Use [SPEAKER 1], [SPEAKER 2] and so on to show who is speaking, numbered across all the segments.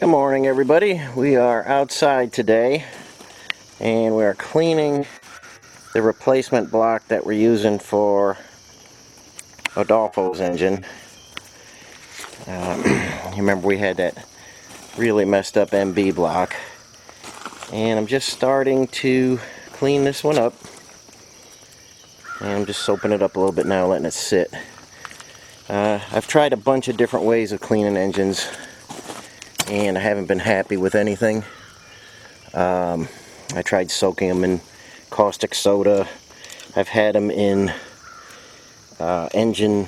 [SPEAKER 1] Good morning, everybody. We are outside today and we are cleaning the replacement block that we're using for Adolfo's engine. You remember we had that really messed up MB block, and I'm just starting to clean this one up, and I'm just soaping it up a little bit now, letting it sit. I've tried a bunch of different ways of cleaning engines and I haven't been happy with anything. I tried soaking them in caustic soda. I've had them in engine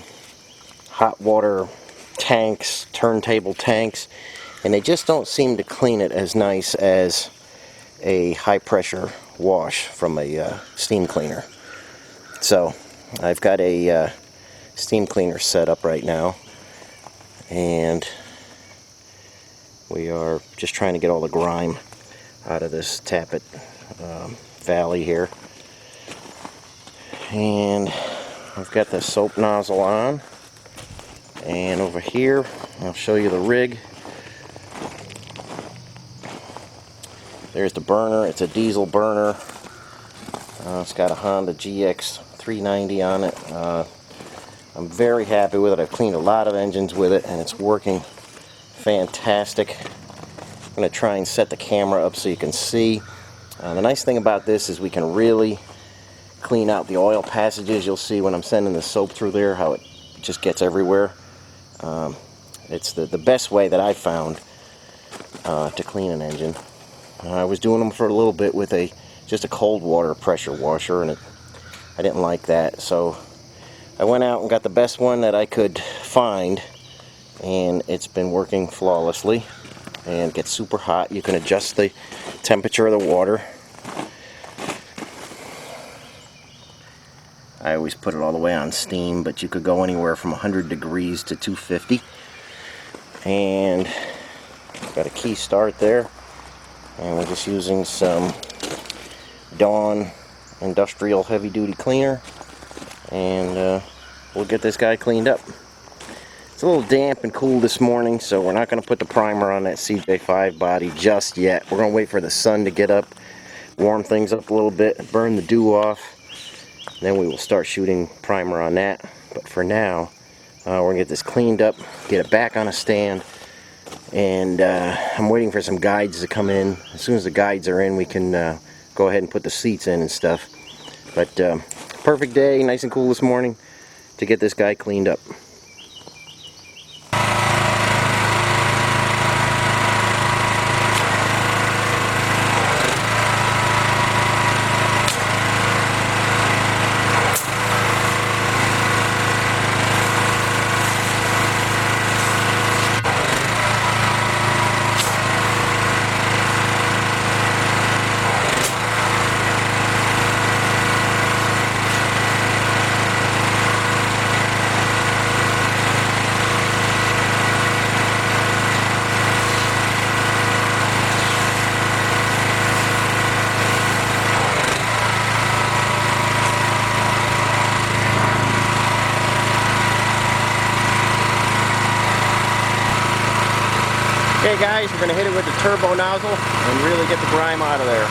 [SPEAKER 1] hot water tanks, turntable tanks, and they just don't seem to clean it as nice as a high pressure wash from a steam cleaner. So I've got a steam cleaner set up right now, and we are just trying to get all the grime out of this tappet valley here. And I've got the soap nozzle on, and over here I'll show you the rig. There's the burner. It's a diesel burner. It's got a Honda GX 390 on it. I'm very happy with it. I've cleaned a lot of engines with it and it's working fantastic. I'm going to try and set the camera up so you can see. The nice thing about this is we can really clean out the oil passages. You'll see when I'm sending the soap through there how it just gets everywhere. It's the best way that I've found to clean an engine. I was doing them for a little bit with just a cold water pressure washer, and I didn't like that, so I went out and got the best one that I could find, and it's been working flawlessly. And it gets super hot. You can adjust the temperature of the water. I always put it all the way on steam, but you could go anywhere from 100 degrees to 250. And got a key start there. And we're just using some Dawn industrial heavy duty cleaner, and we'll get this guy cleaned up. It's a little damp and cool this morning, so we're not going to put the primer on that CJ5 body just yet. We're going to wait for the sun to get up, warm things up a little bit, burn the dew off, then we will start shooting primer on that. But for now, we're going to get this cleaned up, get it back on a stand, and I'm waiting for some guides to come in. As soon as the guides are in, we can go ahead and put the seats in and stuff. But perfect day, nice and cool this morning to get this guy cleaned up. Okay guys, we're going to hit it with the turbo nozzle and really get the grime out of there.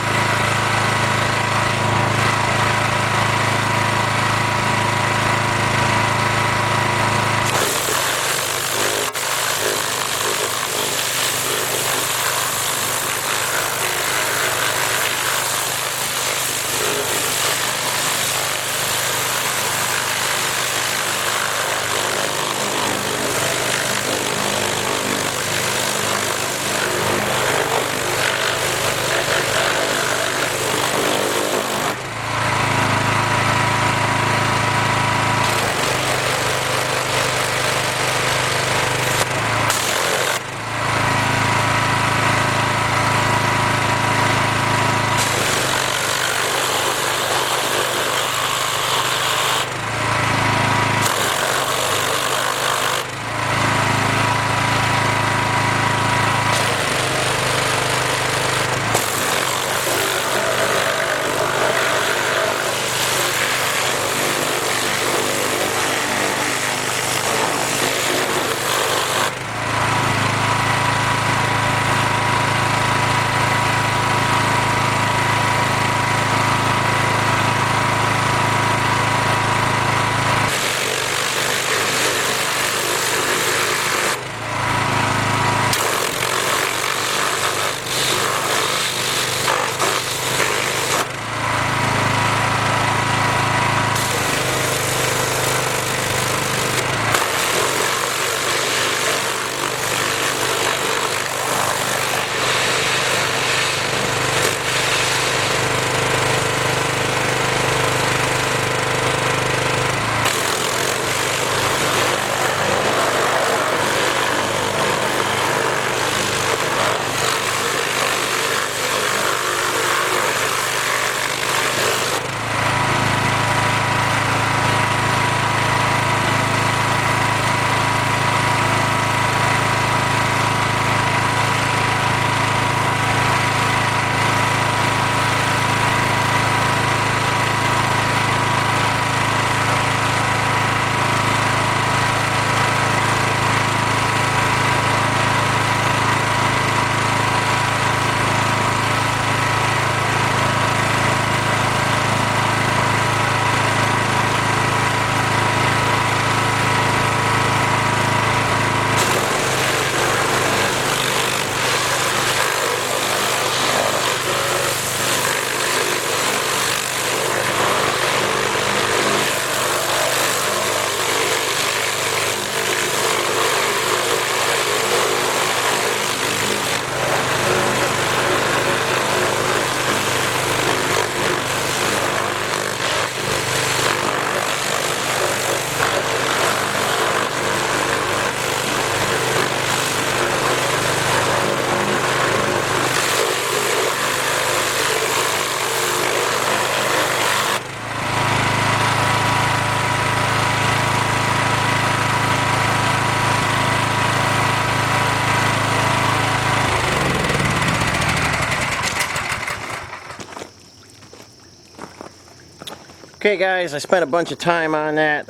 [SPEAKER 1] Okay guys, I spent a bunch of time on that.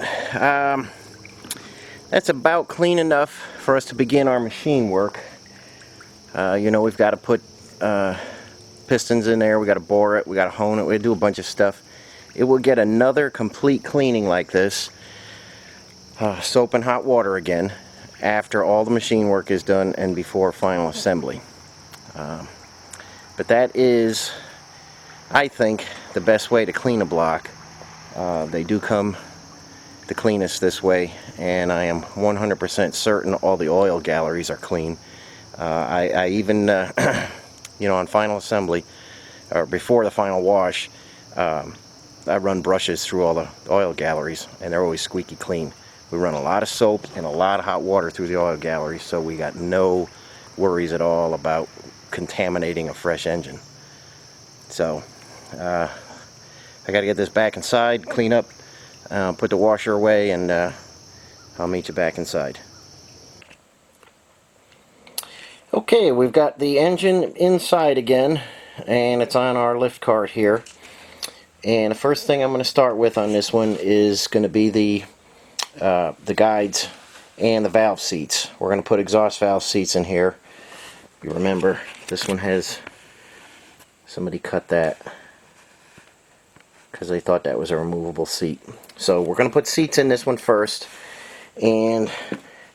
[SPEAKER 1] That's about clean enough for us to begin our machine work. You know, we've got to put pistons in there, we got to bore it, we got to hone it, we do a bunch of stuff. It will get another complete cleaning like this, soap and hot water again, after all the machine work is done and before final assembly. But that is, I think, the best way to clean a block. They do come the cleanest this way, and I am 100% certain all the oil galleries are clean. I even, you know, on final assembly, or before the final wash, I run brushes through all the oil galleries, and they're always squeaky clean. We run a lot of soap and a lot of hot water through the oil galleries, so we got no worries at all about contaminating a fresh engine. So, I got to get this back inside, clean up, put the washer away, and I'll meet you back inside. Okay, we've got the engine inside again, and it's on our lift cart here. And the first thing I'm going to start with on this one is going to be the guides and the valve seats. We're going to put exhaust valve seats in here. You remember, this one has, somebody cut that because they thought that was a removable seat. So we're going to put seats in this one first, and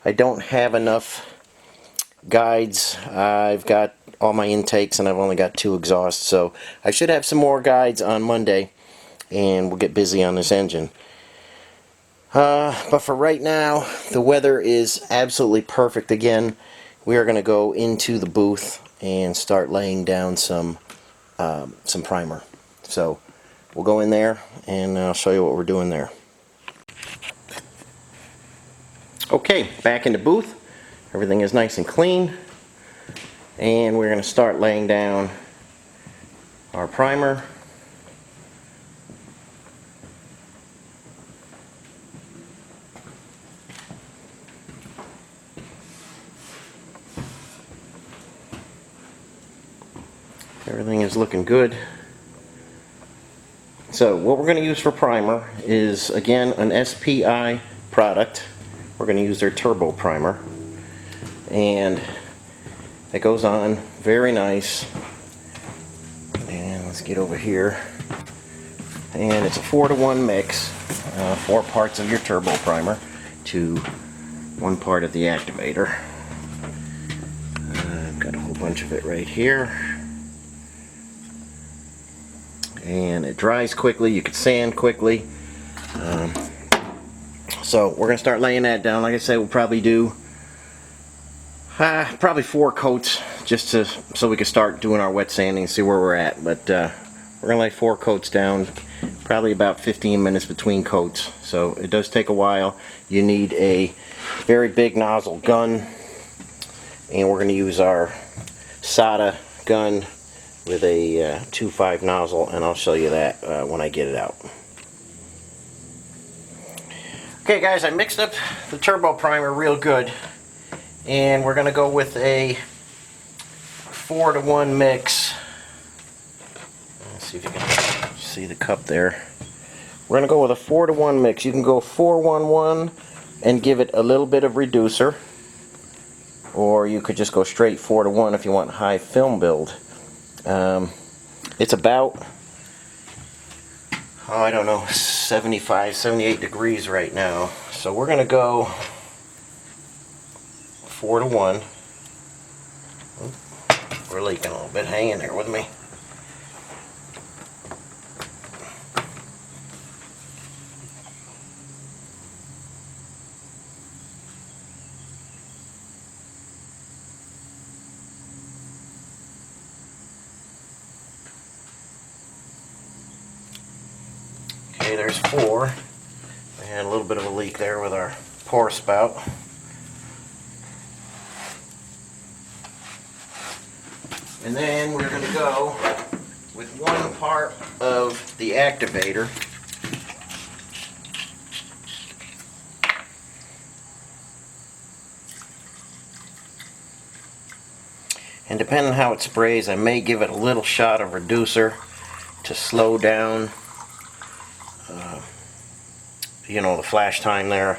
[SPEAKER 1] I don't have enough guides. I've got all my intakes and I've only got 2 exhausts, so I should have some more guides on Monday, and we'll get busy on this engine. But for right now, the weather is absolutely perfect again. We are going to go into the booth and start laying down some primer. So we'll go in there and I'll show you what we're doing there. Okay, back in the booth. Everything is nice and clean, and we're going to start laying down our primer. Everything is looking good. So what we're going to use for primer is, again, an SPI product. We're going to use their turbo primer, and it goes on very nice. And let's get over here, and it's a 4-to-1 mix, 4 parts of your turbo primer to 1 part of the activator. I've got a whole bunch of it right here, and it dries quickly. You can sand quickly. So we're going to start laying that down. Like I said, we'll probably do probably 4 coats, just so we can start doing our wet sanding and see where we're at. But we're going to lay 4 coats down, probably about 15 minutes between coats. So it does take a while. You need a very big nozzle gun, and we're going to use our SATA gun with a 2.5 nozzle, and I'll show you that when I get it out. Okay guys, I mixed up the turbo primer real good, and we're going to go with a 4-to-1 mix. Let's see if you can see the cup there. We're going to go with a 4-to-1 mix. You can go 4-1-1 and give it a little bit of reducer, or you could just go straight 4-to-1 if you want high film build. It's about, oh, I don't know, 75, 78 degrees right now. So we're going to go 4-to-1. We're leaking a little bit. Hang in there with me. Okay, there's 4. We had a little bit of a leak there with our pour spout. And then we're going to go with 1 part of the activator. And depending on how it sprays, I may give it a little shot of reducer to slow down you know, the flash time there.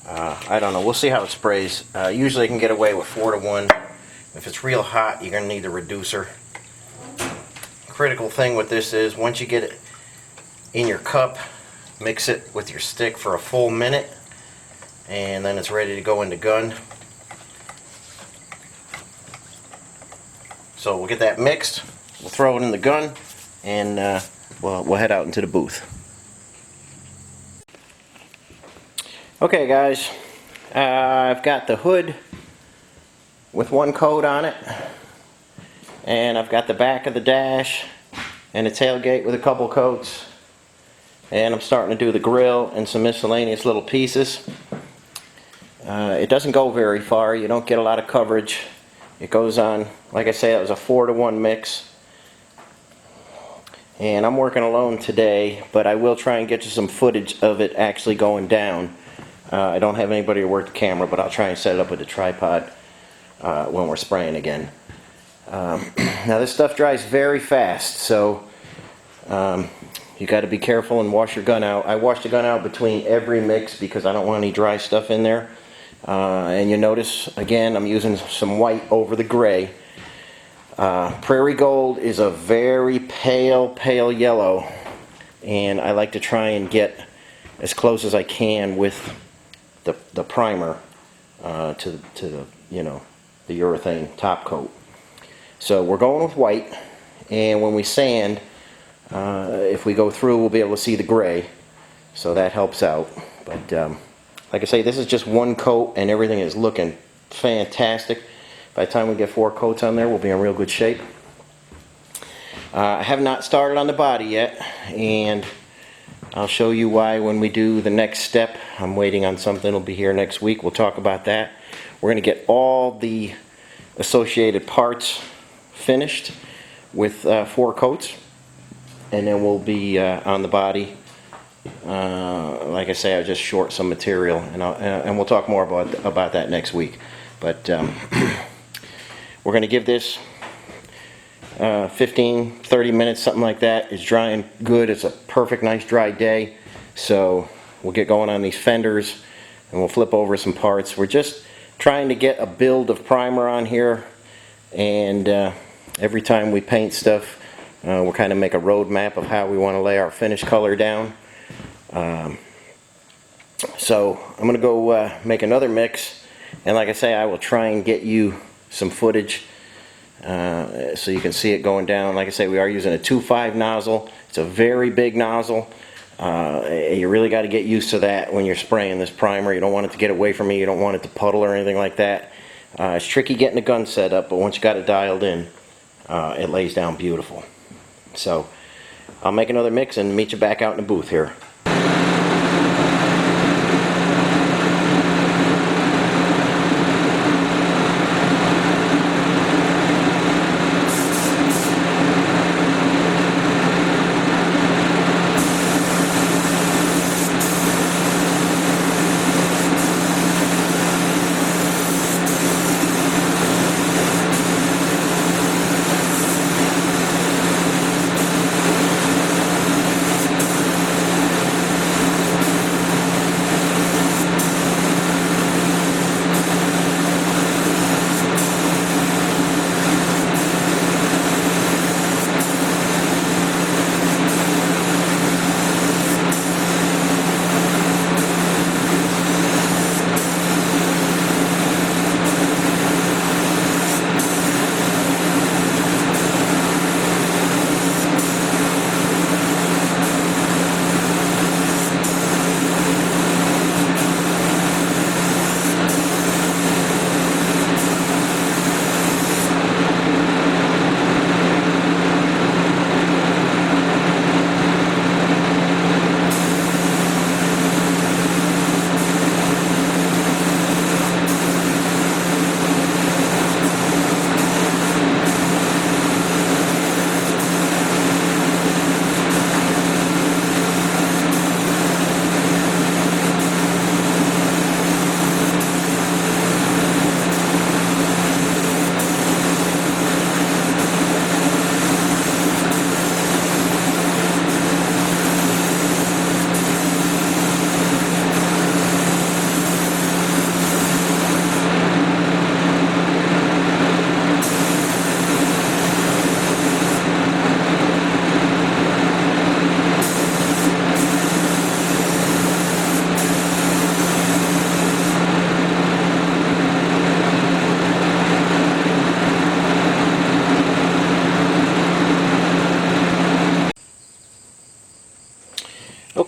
[SPEAKER 1] I don't know. We'll see how it sprays. Usually I can get away with 4 to 1. If it's real hot, you're going to need the reducer. Critical thing with this is once you get it in your cup, mix it with your stick for a full minute, and then it's ready to go into gun. So we'll get that mixed, we'll throw it in the gun, and we'll head out into the booth. Okay guys, I've got the hood with 1 coat on it, and I've got the back of the dash and the tailgate with a couple coats, and I'm starting to do the grill and some miscellaneous little pieces. It doesn't go very far, you don't get a lot of coverage. It goes on, like I say, it was a 4 to 1 mix, and I'm working alone today, but I will try and get you some footage of it actually going down. I don't have anybody to work the camera, but I'll try and set it up with a tripod when we're spraying again. Now this stuff dries very fast, so you got to be careful and wash your gun out. I wash the gun out between every mix because I don't want any dry stuff in there. And you notice, again, I'm using some white over the gray. Prairie Gold is a very pale yellow, and I like to try and get as close as I can with the primer to the, you know, the urethane top coat. So we're going with white, and when we sand, if we go through, we'll be able to see the gray, so that helps out. But like I say, this is just 1 coat, and everything is looking fantastic. By the time we get 4 coats on there, we'll be in real good shape. I have not started on the body yet, and I'll show you why when we do the next step. I'm waiting on something, it'll be here next week. We'll talk about that. We're going to get all the associated parts finished with 4 coats, and then we'll be on the body. Like I say, I just short some material, and we'll talk more about that next week. But we're going to give this 15-30 minutes, something like that. It's drying good. It's a perfect, nice dry day. So we'll get going on these fenders, and we'll flip over some parts. We're just trying to get a build of primer on here, and every time we paint stuff, we'll kind of make a road map of how we want to lay our finish color down. So I'm going to go make another mix, and like I say, I will try and get you some footage so you can see it going down. Like I say, we are using a 2.5 nozzle. It's a very big nozzle. You really got to get used to that when you're spraying this primer. You don't want it to get away from you. You don't want it to puddle or anything like that. It's tricky getting the gun set up, but once you got it dialed in, it lays down beautiful. So I'll make another mix and meet you back out in the booth here.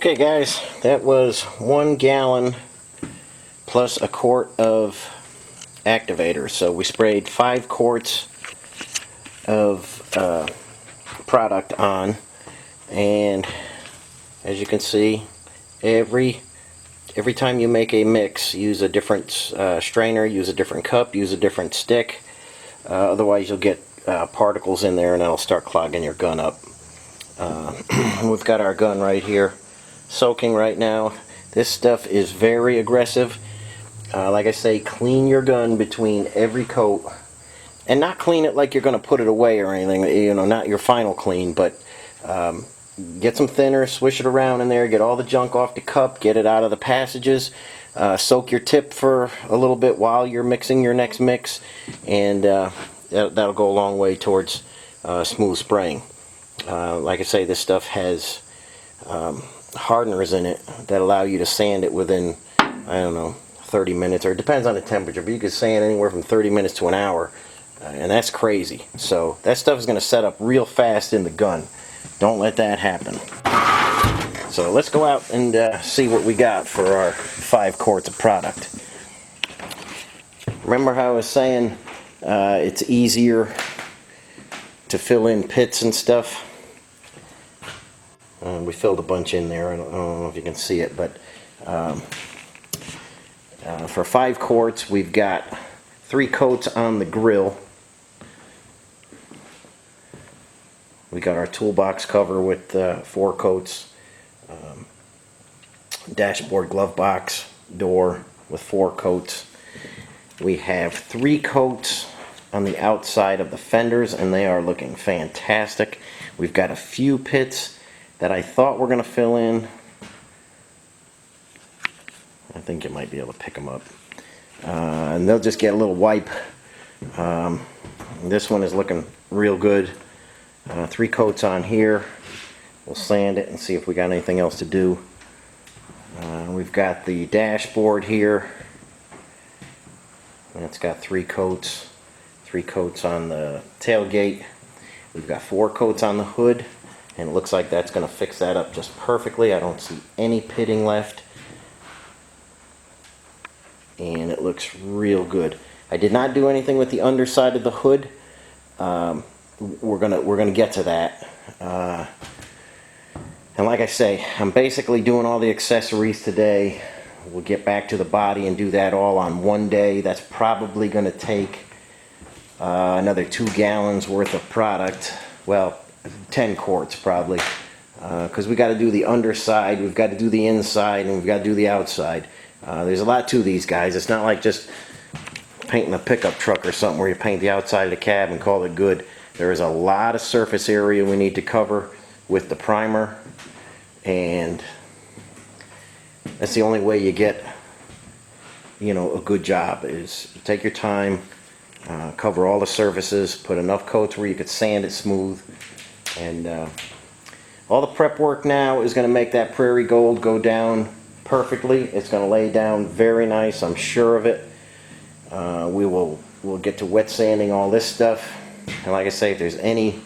[SPEAKER 1] Okay guys, that was 1 gallon plus a quart of activator. So we sprayed 5 quarts of product on, and as you can see, every time you make a mix, use a different strainer, use a different cup, use a different stick. Otherwise you'll get particles in there and that'll start clogging your gun up. We've got our gun right here soaking right now. This stuff is very aggressive. Like I say, clean your gun between every coat, and not clean it like you're going to put it away or anything, you know, not your final clean, but get some thinner, swish it around in there, get all the junk off the cup, get it out of the passages, soak your tip for a little bit while you're mixing your next mix, and that'll go a long way towards smooth spraying. Like I say, this stuff has hardeners in it that allow you to sand it within, I don't know, 30 minutes, or it depends on the temperature, but you can sand anywhere from 30 minutes to an hour, and that's crazy. So that stuff is going to set up real fast in the gun. Don't let that happen. So let's go out and see what we got for our 5 quarts of product. Remember how I was saying it's easier to fill in pits and stuff? We filled a bunch in there. I don't know if you can see it, but for 5 quarts we've got 3 coats on the grill. We got our toolbox cover with 4 coats, dashboard glove box door with 4 coats. We have 3 coats on the outside of the fenders, and they are looking fantastic. We've got a few pits that I thought were going to fill in. I think you might be able to pick them up. And they'll just get a little wipe. This one is looking real good. 3 coats on here. We'll sand it and see if we got anything else to do. We've got the dashboard here. That's got 3 coats. 3 coats on the tailgate. We've got 4 coats on the hood, and it looks like that's going to fix that up just perfectly. I don't see any pitting left, and it looks real good. I did not do anything with the underside of the hood. We're gonna get to that. And like I say, I'm basically doing all the accessories today. We'll get back to the body and do that all on one day. That's probably going to take another 2 gallons worth of product. Well, 10 quarts probably, because we got to do the underside, we've got to do the inside, and we've got to do the outside. There's a lot to these guys. It's not like just painting a pickup truck or something where you paint the outside of the cab and call it good. There is a lot of surface area we need to cover with the primer, and that's the only way you get, you know, a good job, is take your time, cover all the surfaces, put enough coats where you could sand it smooth, and all the prep work now is going to make that prairie gold go down perfectly. It's going to lay down very nice, I'm sure of it. We'll get to wet sanding all this stuff, and like I say, if there's any,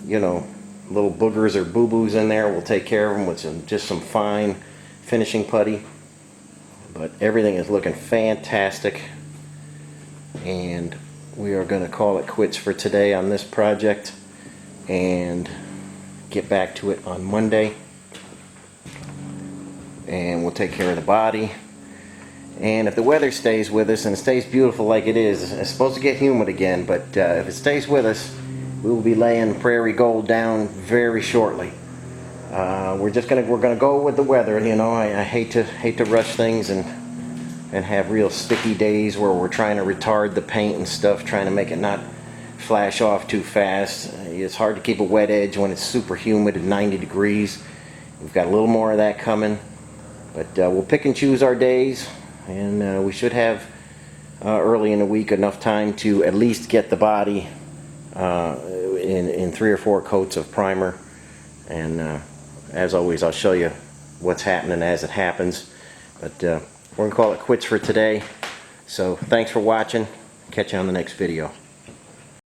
[SPEAKER 1] you know, little boogers or boo-boos in there, we'll take care of them with just some fine finishing putty. But everything is looking fantastic, and we are going to call it quits for today on this project and get back to it on Monday, and we'll take care of the body. And if the weather stays with us and it stays beautiful like it is, it's supposed to get humid again, but if it stays with us, we will be laying prairie gold down very shortly. We're gonna go with the weather. You know, I hate to rush things and have real sticky days where we're trying to retard the paint and stuff, trying to make it not flash off too fast. It's hard to keep a wet edge when it's super humid at 90 degrees. We've got a little more of that coming, but we'll pick and choose our days, and we should have early in the week enough time to at least get the body in 3 or 4 coats of primer. And as always, I'll show you what's happening as it happens. But we're going to call it quits for today. So thanks for watching. Catch you on the next video.